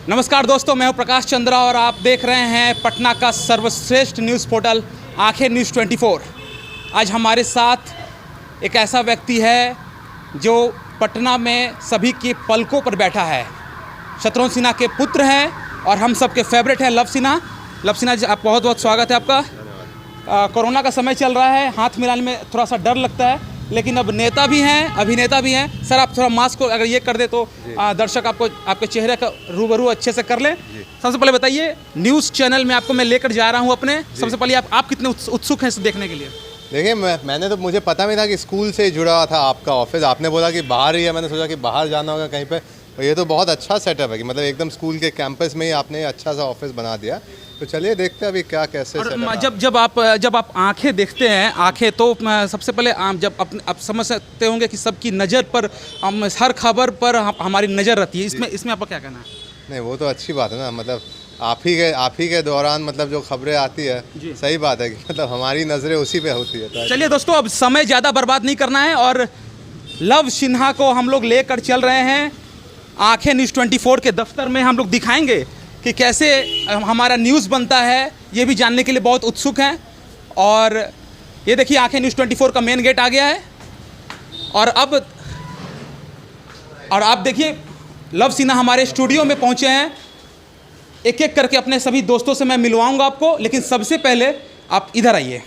नमस्कार दोस्तों, मैं हूं प्रकाश चंद्रा और आप देख रहे हैं पटना का सर्वश्रेष्ठ न्यूज़ पोर्टल आंखें न्यूज़ 24। आज हमारे साथ एक ऐसा व्यक्ति है जो पटना में सभी के पलकों पर बैठा है। शत्रुघ्न सिन्हा के पुत्र हैं और हम सबके फेवरेट हैं लव सिन्हा। लव सिन्हा जी, आप बहुत बहुत स्वागत है आपका। कोरोना का समय चल रहा है, हाथ मिलाने में थोड़ा सा डर लगता है, लेकिन अब नेता भी हैं, अभिनेता भी हैं। सर, आप थोड़ा मास्क को अगर ये कर दे तो दर्शक आपको आपके चेहरे का रूबरू अच्छे से कर लें। सबसे पहले बताइए, न्यूज़ चैनल में आपको मैं लेकर जा रहा हूँ अपने। सबसे पहले आप कितने उत्सुक हैं इसे देखने के लिए? देखिए, मैंने तो मुझे पता नहीं था कि स्कूल से जुड़ा हुआ था आपका ऑफिस। आपने बोला कि बाहर ही है, मैंने सोचा कि बाहर जाना होगा कहीं पे। और ये तो बहुत अच्छा सेटअप है कि मतलब एकदम स्कूल के कैंपस में ही आपने अच्छा सा ऑफिस बना दिया। तो चलिए देखते हैं अभी क्या कैसे जब आप आंखें देखते हैं, आंखें तो सबसे पहले जब आप समझ सकते होंगे कि सबकी नज़र पर, हर खबर पर हमारी नज़र रहती है। इसमें आपका क्या कहना है? नहीं, वो तो अच्छी बात है ना। मतलब आप ही के दौरान मतलब जो खबरें आती है, सही बात है कि मतलब हमारी नज़रें उसी पे होती है। तो चलिए दोस्तों, अब समय ज़्यादा बर्बाद नहीं करना है और लव सिन्हा को हम लोग लेकर चल रहे हैं आंखें न्यूज़ 24 के दफ्तर में। हम लोग दिखाएंगे कि कैसे हमारा न्यूज़ बनता है, ये भी जानने के लिए बहुत उत्सुक हैं। और ये देखिए, आंखें न्यूज़ 24 का मेन गेट आ गया है। और आप देखिए, लव सिन्हा हमारे स्टूडियो में पहुंचे हैं। एक एक करके अपने सभी दोस्तों से मैं मिलवाऊंगा आपको, लेकिन सबसे पहले आप इधर आइए।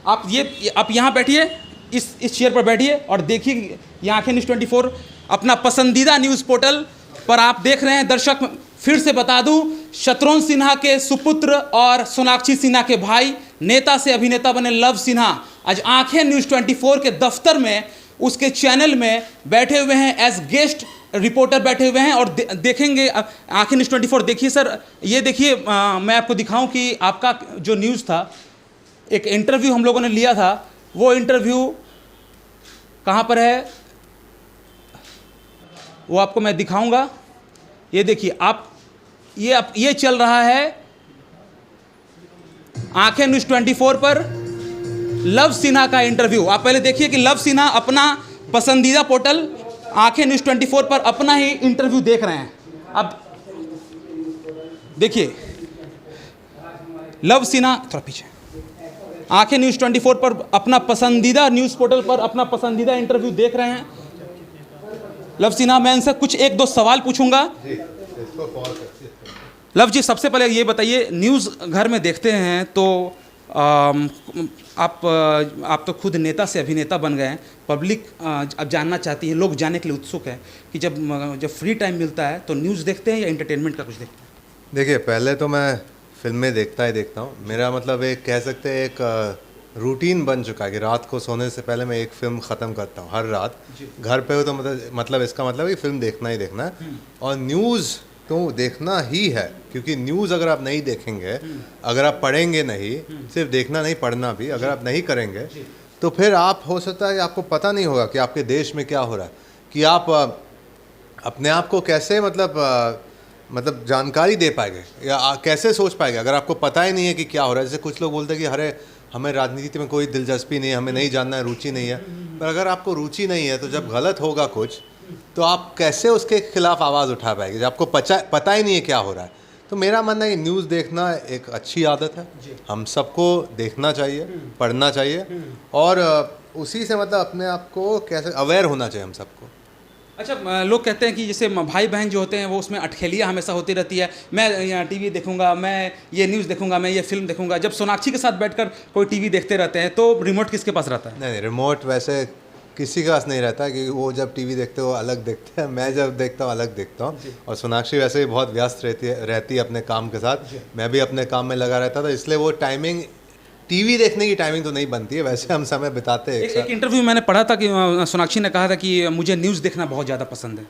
आप यहाँ बैठिए, इस चेयर पर बैठिए और देखिए, ये आंखें न्यूज़ 24 अपना पसंदीदा न्यूज़ पोर्टल पर आप देख रहे हैं। दर्शक, फिर से बता दूं, शत्रुघ्न सिन्हा के सुपुत्र और सोनाक्षी सिन्हा के भाई, नेता से अभिनेता बने लव सिन्हा आज आंखें न्यूज़ 24 के दफ्तर में, उसके चैनल में बैठे हुए हैं, एज गेस्ट रिपोर्टर बैठे हुए हैं। और देखेंगे आंखें न्यूज़ 24। देखिए सर, ये देखिए, मैं आपको दिखाऊं कि आपका जो न्यूज़ था, एक इंटरव्यू हम लोगों ने लिया था, वो इंटरव्यू कहाँ पर है वो आपको मैं दिखाऊंगा। ये देखिए, ये चल रहा है आंखें न्यूज़ 24 पर लव सिन्हा का इंटरव्यू। आप पहले देखिए कि लव सिन्हा अपना पसंदीदा पोर्टल आंखें न्यूज़ 24 पर अपना ही इंटरव्यू देख रहे हैं। अब देखिए, लव सिन्हा थोड़ा पीछे, आंखें न्यूज़ 24 पर अपना पसंदीदा न्यूज़ पोर्टल पर अपना पसंदीदा इंटरव्यू देख रहे हैं लव सिन्हा। मैं इनसे कुछ एक दो सवाल पूछूंगा। लव जी, सबसे पहले ये बताइए, न्यूज़ घर में देखते हैं तो आप तो खुद नेता से अभिनेता बन गए हैं। पब्लिक अब जानना चाहती है, लोग जानने के लिए उत्सुक है कि जब फ्री टाइम मिलता है तो न्यूज़ देखते हैं या एंटरटेनमेंट का कुछ देखते हैं? देखिए, पहले तो मैं फिल्में देखता ही हूँ। मेरा मतलब एक कह सकते हैं एक रूटीन बन चुका है कि रात को सोने से पहले मैं एक फ़िल्म ख़त्म करता हूँ हर रात। घर पे हो तो मतलब इसका मतलब है कि फ़िल्म देखना ही देखना है। और न्यूज़ तो देखना ही है, क्योंकि न्यूज़ अगर आप नहीं देखेंगे, अगर आप पढ़ेंगे नहीं, सिर्फ देखना नहीं पढ़ना भी अगर आप नहीं करेंगे, तो फिर आप हो सकता है आपको पता नहीं होगा कि आपके देश में क्या हो रहा है, कि आप अपने आप को कैसे मतलब जानकारी दे पाएंगे या कैसे सोच पाएंगे अगर आपको पता ही नहीं है कि क्या हो रहा है। जैसे कुछ लोग बोलते हैं कि अरे हमें राजनीति में कोई दिलचस्पी नहीं है, हमें नहीं जानना है, रुचि नहीं है। पर अगर आपको रुचि नहीं है तो जब गलत होगा कुछ, तो आप कैसे उसके खिलाफ आवाज़ उठा पाएंगे जब आपको पता ही नहीं है क्या हो रहा है। तो मेरा मानना है कि न्यूज़ देखना एक अच्छी आदत है, हम सबको देखना चाहिए, पढ़ना चाहिए और उसी से मतलब अपने आप को कैसे अवेयर होना चाहिए हम सबको। अच्छा, लोग कहते हैं कि जैसे भाई बहन जो होते हैं वो उसमें अटखेलियाँ हमेशा होती रहती है। मैं यहाँ टीवी देखूंगा, मैं ये न्यूज़ देखूंगा, मैं ये फिल्म देखूंगा। जब सोनाक्षी के साथ बैठकर कोई टीवी देखते रहते हैं तो रिमोट किसके पास रहता है? नहीं, रिमोट वैसे किसी के पास नहीं रहता, क्योंकि वो जब टीवी देखते हो अलग देखते हैं, मैं जब देखता हूँ अलग देखता हूँ। और सोनाक्षी वैसे भी बहुत व्यस्त रहती है अपने काम के साथ, मैं भी अपने काम में लगा रहता था, इसलिए वो टाइमिंग, टीवी देखने की टाइमिंग तो नहीं बनती है। वैसे हम समय बिताते हैं एक इंटरव्यू मैंने पढ़ा था कि सोनाक्षी ने कहा था कि मुझे न्यूज़ देखना बहुत ज़्यादा पसंद है।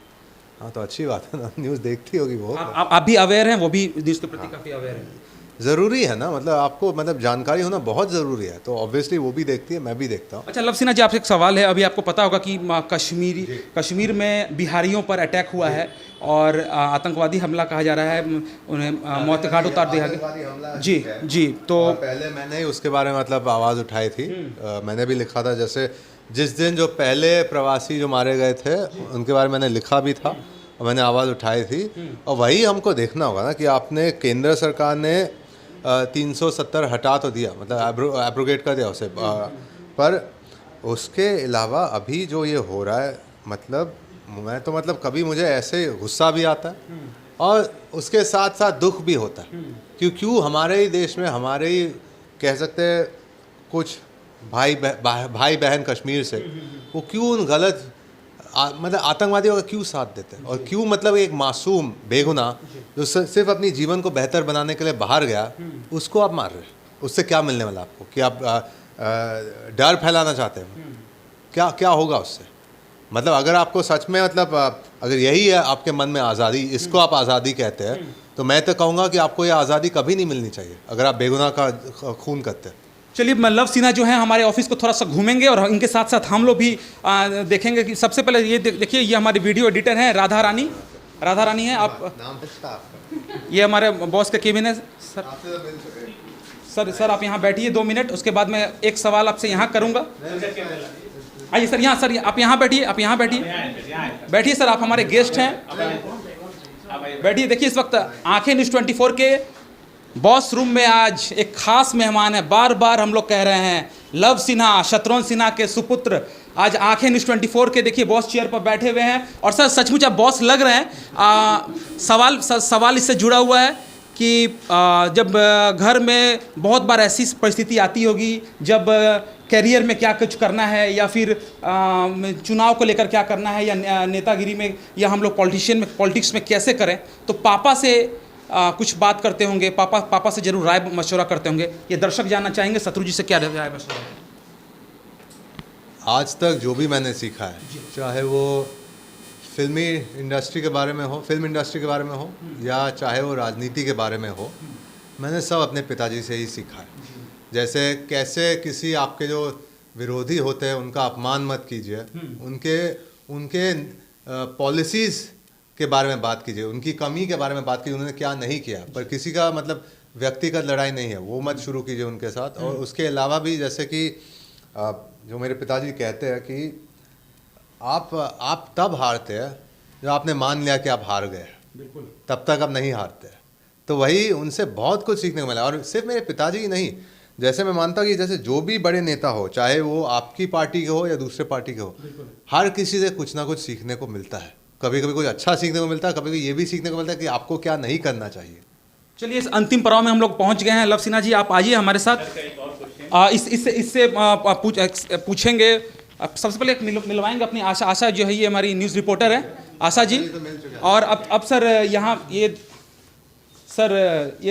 हाँ, तो अच्छी बात है ना, न्यूज़ देखती होगी वो। आप भी अवेयर हैं, वो भी न्यूज़ के प्रति काफ़ी अवेयर हैं। ज़रूरी है ना, मतलब आपको मतलब जानकारी होना बहुत ज़रूरी है, तो ऑब्वियसली वो भी देखती है, मैं भी देखता हूँ। अच्छा लव सिन्हा जी, आपसे एक सवाल है। अभी आपको पता होगा कि कश्मीर में बिहारियों पर अटैक हुआ है और आतंकवादी हमला कहा जा रहा है, उन्हें मौत के घाट उतार दिया गया। जी, तो पहले मैंने ही उसके बारे में मतलब आवाज़ उठाई थी। मैंने भी लिखा था, जैसे जिस दिन जो पहले प्रवासी जो मारे गए थे उनके बारे में मैंने लिखा भी था। और मैंने आवाज़ उठाई थी। और वही हमको देखना होगा ना कि आपने केंद्र सरकार ने 370 हटा तो दिया, मतलब एब्रोगेट कर दिया उसे, पर उसके अलावा अभी जो ये हो रहा है, मतलब मैं तो मतलब कभी मुझे ऐसे गुस्सा भी आता है और उसके साथ साथ दुख भी होता है। क्यों हमारे ही देश में, हमारे ही कह सकते हैं कुछ भाई बहन कश्मीर से, वो क्यों उन गलत मतलब आतंकवादियों का क्यों साथ देते हैं, और क्यों मतलब एक मासूम बेगुनाह जो सिर्फ अपनी जीवन को बेहतर बनाने के लिए बाहर गया, उसको आप मार रहे हैं। उससे क्या मिलने वाला आपको? कि आप डर फैलाना चाहते हैं? क्या क्या होगा उससे? मतलब अगर आपको सच में मतलब अगर यही है आपके मन में आज़ादी, इसको आप आज़ादी कहते हैं, तो मैं तो कहूँगा कि आपको ये आज़ादी कभी नहीं मिलनी चाहिए अगर आप बेगुनाह का खून करते हैं। चलिए, लव सिन्हा जो है हमारे ऑफिस को थोड़ा सा घूमेंगे और इनके साथ साथ हम लोग भी देखेंगे कि सबसे पहले ये देखिए, ये हमारे वीडियो एडिटर हैं राधा रानी। राधा रानी है आप, नाम अच्छा आपका। ये हमारे बॉस का केबिन है। सर आप यहाँ बैठिए 2 मिनट, उसके बाद मैं एक सवाल आपसे यहाँ करूँगा। आइए सर, यहाँ सर आप यहाँ बैठिए, आप यहाँ बैठिए सर, आप हमारे गेस्ट हैं, बैठिए। देखिए, इस वक्त आंखें न्यूज़ 24 के बॉस रूम में आज एक खास मेहमान है। बार बार हम लोग कह रहे हैं, लव सिन्हा, शत्रुघ्न सिन्हा के सुपुत्र आज आंखें न्यूज़ 24 के देखिए बॉस चेयर पर बैठे हुए हैं। और सर सचमुच आप बॉस लग रहे हैं। सवाल इससे जुड़ा हुआ है कि जब घर में बहुत बार ऐसी परिस्थिति आती होगी जब करियर में क्या कुछ करना है, या फिर चुनाव को लेकर क्या करना है, या नेतागिरी में, या हम लोग पॉलिटिक्स में कैसे करें, तो पापा से कुछ बात करते होंगे, पापा से जरूर राय मशवरा करते होंगे। ये दर्शक जानना चाहेंगे शत्रु जी से क्या राय मशवरा है? आज तक जो भी मैंने सीखा है, चाहे वो फिल्मी इंडस्ट्री के बारे में हो, फिल्म इंडस्ट्री के बारे में हो, या चाहे वो राजनीति के बारे में हो, मैंने सब अपने पिताजी से ही सीखा है। जैसे कैसे किसी आपके जो विरोधी होते हैं उनका अपमान मत कीजिए, उनके पॉलिसीज़ के बारे में बात कीजिए, उनकी कमी के बारे में बात कीजिए, उन्होंने क्या नहीं किया, पर किसी का मतलब व्यक्तिगत लड़ाई नहीं है, वो मत शुरू कीजिए उनके साथ। और उसके अलावा भी जैसे कि जो मेरे पिताजी कहते हैं कि आप तब हारते हैं जब आपने मान लिया कि आप हार गए, बिल्कुल, तब तक आप नहीं हारते। तो वही उनसे बहुत कुछ सीखने को मिला। और सिर्फ मेरे पिताजी ही नहीं, जैसे मैं मानता हूँ कि जैसे जो भी बड़े नेता हो, चाहे वो आपकी पार्टी के हो या दूसरे पार्टी के हो, हर किसी से कुछ ना कुछ सीखने को मिलता है। कभी कभी कुछ अच्छा सीखने को मिलता है, कभी कभी ये भी सीखने को मिलता है कि आपको क्या नहीं करना चाहिए। चलिए, इस अंतिम पड़ाव में हम लोग पहुंच गए हैं। लव सिन्हा जी, आप आइए हमारे साथ। इससे पूछेंगे। सबसे पहले मिलवाएंगे अपनी आशा जो है, ये हमारी न्यूज़ रिपोर्टर है आशा जी। और अब सर यहाँ ये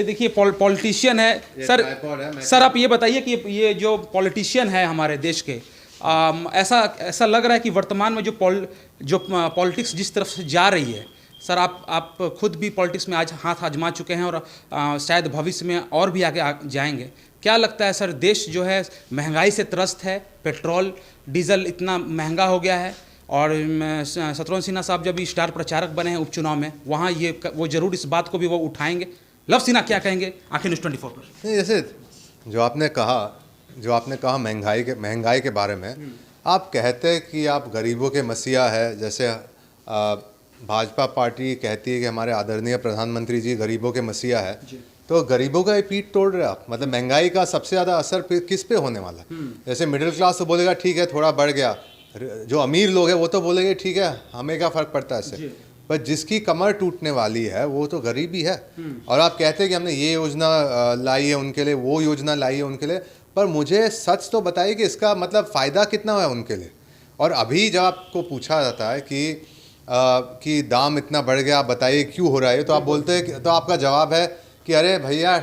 देखिए पॉलिटिशियन है सर आप ये बताइए कि ये जो पॉलिटिशियन है हमारे देश के, ऐसा लग रहा है कि वर्तमान में जो पॉलिटिक्स जिस तरफ से जा रही है, सर आप खुद भी पॉलिटिक्स में आज हाथ आजमा चुके हैं और शायद भविष्य में और भी आगे जाएंगे। क्या लगता है सर, देश जो है महंगाई से त्रस्त है, पेट्रोल डीजल इतना महंगा हो गया है, और शत्रुघ्न सिन्हा साहब जब स्टार प्रचारक बने हैं उपचुनाव में, वहाँ वो जरूर इस बात को भी वो उठाएंगे। लव सिन्हा क्या कहेंगे आखिर न्यूज़ 24 पर? नहीं, जैसे जो आपने कहा महंगाई के बारे में, आप कहते हैं कि आप गरीबों के मसीहा है। जैसे भाजपा पार्टी कहती है कि हमारे आदरणीय प्रधानमंत्री जी गरीबों के मसीहा है, तो गरीबों का ये पीठ तोड़ रहे आप। मतलब महंगाई का सबसे ज़्यादा असर किस पे होने वाला है? जैसे मिडिल क्लास तो बोलेगा ठीक है थोड़ा बढ़ गया, जो अमीर लोग हैं वो तो बोलेंगे ठीक है हमें क्या फ़र्क पड़ता है इससे, पर जिसकी कमर टूटने वाली है वो तो गरीब ही है। और आप कहते हैं कि हमने ये योजना लाई है उनके लिए, वो योजना लाई है उनके लिए, पर मुझे सच तो बताइए कि इसका मतलब फ़ायदा कितना है उनके लिए। और अभी जब आपको पूछा जाता है कि दाम इतना बढ़ गया, आप बताइए क्यों हो रहा है, तो आप बोलते हैं, तो आपका जवाब है कि अरे भैया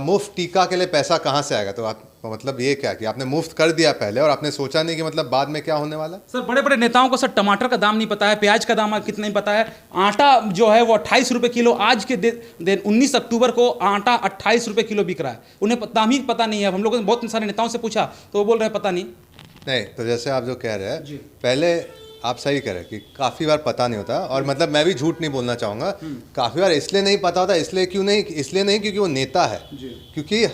मुफ्त टीका के लिए पैसा कहाँ से आएगा। तो आप मतलब ये क्या कि आपने मुफ्त कर दिया पहले और आपने सोचा नहीं कि मतलब बाद में क्या होने वाला। सर बड़े बड़े नेताओं को सर टमाटर का दाम नहीं पता है, प्याज का दाम कितना नहीं पता है, आटा जो है वो 28 रुपये किलो, आज के दिन 19 अक्टूबर को आटा 28 रुपये किलो बिक रहा है, उन्हें दाम ही पता नहीं है। हम लोगों ने बहुत सारे नेताओं से पूछा तो वो बोल रहे हैं पता नहीं। तो जैसे आप जो कह रहे हैं, पहले आप सही कह रहे हैं कि काफ़ी बार पता नहीं होता, और मतलब मैं भी झूठ नहीं बोलना चाहूँगा, काफ़ी बार इसलिए नहीं पता होता, इसलिए नहीं क्योंकि वो नेता है। क्योंकि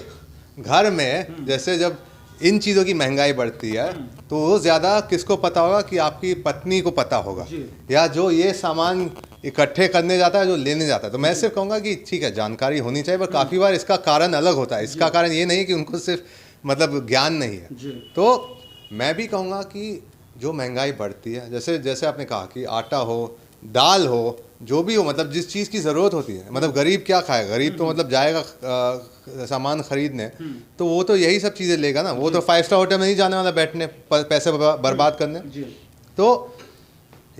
घर में जैसे जब इन चीज़ों की महंगाई बढ़ती है तो वो ज़्यादा किसको पता होगा कि आपकी पत्नी को पता होगा, या जो ये सामान इकट्ठे करने जाता है जो लेने जाता है। तो मैं सिर्फ कहूँगा कि ठीक है, जानकारी होनी चाहिए, पर काफ़ी बार इसका कारण अलग होता है। इसका कारण ये नहीं कि उनको सिर्फ मतलब ज्ञान नहीं है। तो मैं भी कहूँगा कि जो महंगाई बढ़ती है, जैसे जैसे आपने कहा कि आटा हो, दाल हो, जो भी हो, मतलब जिस चीज़ की ज़रूरत होती है, मतलब गरीब क्या खाएगा? गरीब तो मतलब जाएगा सामान खरीदने, तो वो तो यही सब चीज़ें लेगा ना। वो तो 5 स्टार होटल में नहीं जाने वाला बैठने, पैसे बर्बाद करने। तो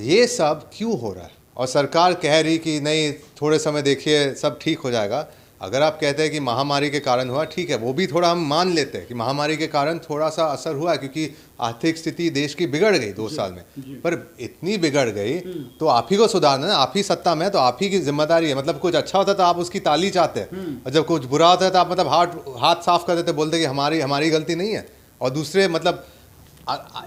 ये सब क्यों हो रहा है? और सरकार कह रही कि नहीं, थोड़े समय देखिए सब ठीक हो जाएगा। अगर आप कहते हैं कि महामारी के कारण हुआ, ठीक है, वो भी थोड़ा हम मान लेते हैं कि महामारी के कारण थोड़ा सा असर हुआ, क्योंकि आर्थिक स्थिति देश की बिगड़ गई 2 साल में। पर इतनी बिगड़ गई तो आप ही को सुधारना है, आप ही सत्ता में, तो आप ही की जिम्मेदारी है। मतलब कुछ अच्छा होता तो आप उसकी ताली चाहते हैं, और जब कुछ बुरा होता है तो आप मतलब हाथ साफ कर देते, बोलते कि हमारी गलती नहीं है। और दूसरे मतलब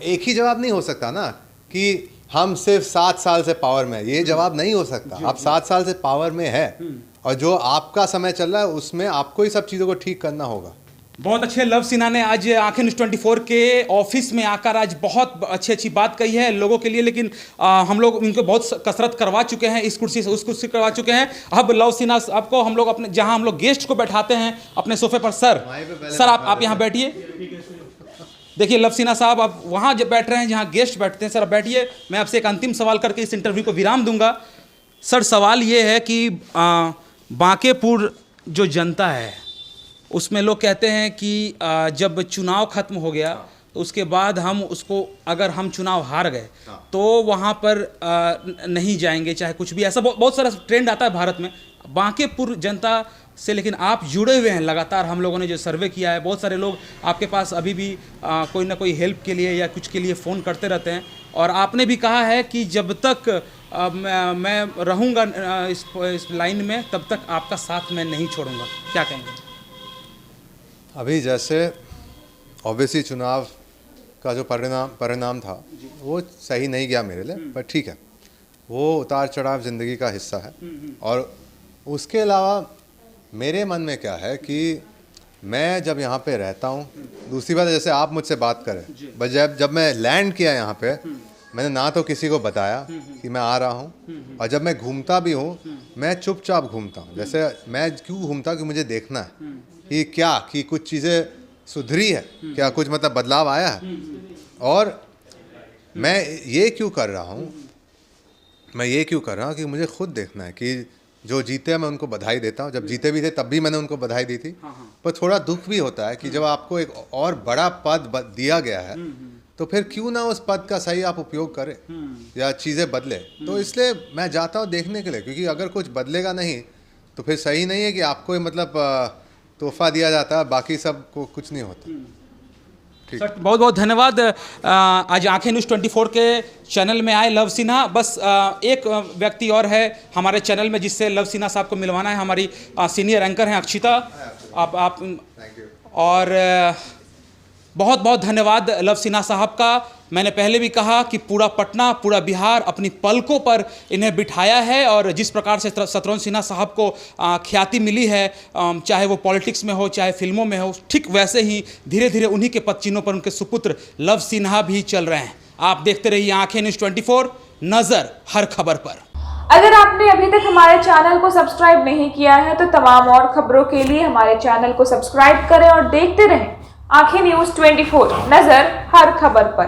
एक ही जवाब नहीं हो सकता ना कि हम सिर्फ 7 साल से पावर में है। ये जवाब नहीं हो सकता। आप 7 साल से पावर में है, और जो आपका समय चल रहा है उसमें आपको ही सब चीज़ों को ठीक करना होगा। बहुत अच्छे लव सिन्हा ने आज आंखें न्यूज़ 24 के ऑफिस में आकर आज बहुत अच्छी बात कही है लोगों के लिए। लेकिन हम लोग उनको बहुत कसरत करवा चुके हैं, इस कुर्सी से उस कुर्सी करवा चुके हैं। अब लव सिन्हा आपको हम लोग अपने जहां हम लोग गेस्ट को बैठाते हैं अपने सोफे पर, सर आप यहाँ बैठिए। देखिए लव सिन्हा साहब, आप वहाँ जब बैठ रहे हैं जहाँ गेस्ट बैठते हैं, सर आप बैठिए। मैं आपसे एक अंतिम सवाल करके इस इंटरव्यू को विराम दूंगा। सर सवाल ये है कि बांकेपुर जो जनता है उसमें लोग कहते हैं कि जब चुनाव खत्म हो गया तो उसके बाद हम उसको, अगर हम चुनाव हार गए तो वहाँ पर नहीं जाएंगे, चाहे कुछ भी, ऐसा बहुत सारा ट्रेंड आता है भारत में बांकेपुर जनता से। लेकिन आप जुड़े हुए हैं लगातार, हम लोगों ने जो सर्वे किया है, बहुत सारे लोग आपके पास अभी भी कोई ना कोई हेल्प के लिए या कुछ के लिए फ़ोन करते रहते हैं। और आपने भी कहा है कि जब तक मैं रहूँगा इस लाइन में, तब तक आपका साथ मैं नहीं छोड़ूंगा। क्या कहेंगे? अभी जैसे ऑब्वियसली चुनाव का जो परिणाम था वो सही नहीं गया मेरे लिए, पर ठीक है, वो उतार चढ़ाव ज़िंदगी का हिस्सा है। और उसके अलावा मेरे मन में क्या है कि मैं जब यहाँ पे रहता हूँ, दूसरी बात जैसे आप मुझसे बात करें, बस जब मैं लैंड किया यहाँ पे, मैंने ना तो किसी को बताया कि मैं आ रहा हूँ, और जब मैं घूमता भी हूँ मैं चुपचाप घूमता हूँ। जैसे मैं क्यों घूमता हूँ कि मुझे देखना है कि कुछ चीज़ें सुधरी है, क्या कुछ मतलब बदलाव आया है। और मैं ये क्यों कर रहा हूँ कि मुझे खुद देखना है कि जो जीते हैं मैं उनको बधाई देता हूँ। जब जीते भी थे तब भी मैंने उनको बधाई दी थी। पर थोड़ा दुख भी होता है कि जब आपको एक और बड़ा पद दिया गया है तो फिर क्यों ना उस पद का सही आप उपयोग करें या चीज़ें बदले। तो इसलिए मैं जाता हूँ देखने के लिए, क्योंकि अगर कुछ बदलेगा नहीं तो फिर सही नहीं है कि आपको मतलब तोहफा दिया जाता है, बाकी सब को कुछ नहीं होता। सर बहुत बहुत धन्यवाद। आज आंखें न्यूज़ 24 के चैनल में आए लव सिन्हा। बस एक व्यक्ति और है हमारे चैनल में जिससे लव सिन्हा साहब को मिलवाना है, हमारी सीनियर एंकर हैं अक्षिता। आप और बहुत बहुत धन्यवाद लव सिन्हा साहब का। मैंने पहले भी कहा कि पूरा पटना, पूरा बिहार अपनी पलकों पर इन्हें बिठाया है, और जिस प्रकार से शत्रुघ्न सिन्हा साहब को ख्याति मिली है, चाहे वो पॉलिटिक्स में हो चाहे फिल्मों में हो, ठीक वैसे ही धीरे धीरे उन्हीं के पदचिन्हों पर उनके सुपुत्र लव सिन्हा भी चल रहे हैं। आप देखते रहिए आंखें न्यूज़ 24, नज़र हर खबर पर। अगर आपने अभी तक हमारे चैनल को सब्सक्राइब नहीं किया है तो तमाम और खबरों के लिए हमारे चैनल को सब्सक्राइब करें और देखते रहें आंखें न्यूज़ 24, नजर हर खबर पर।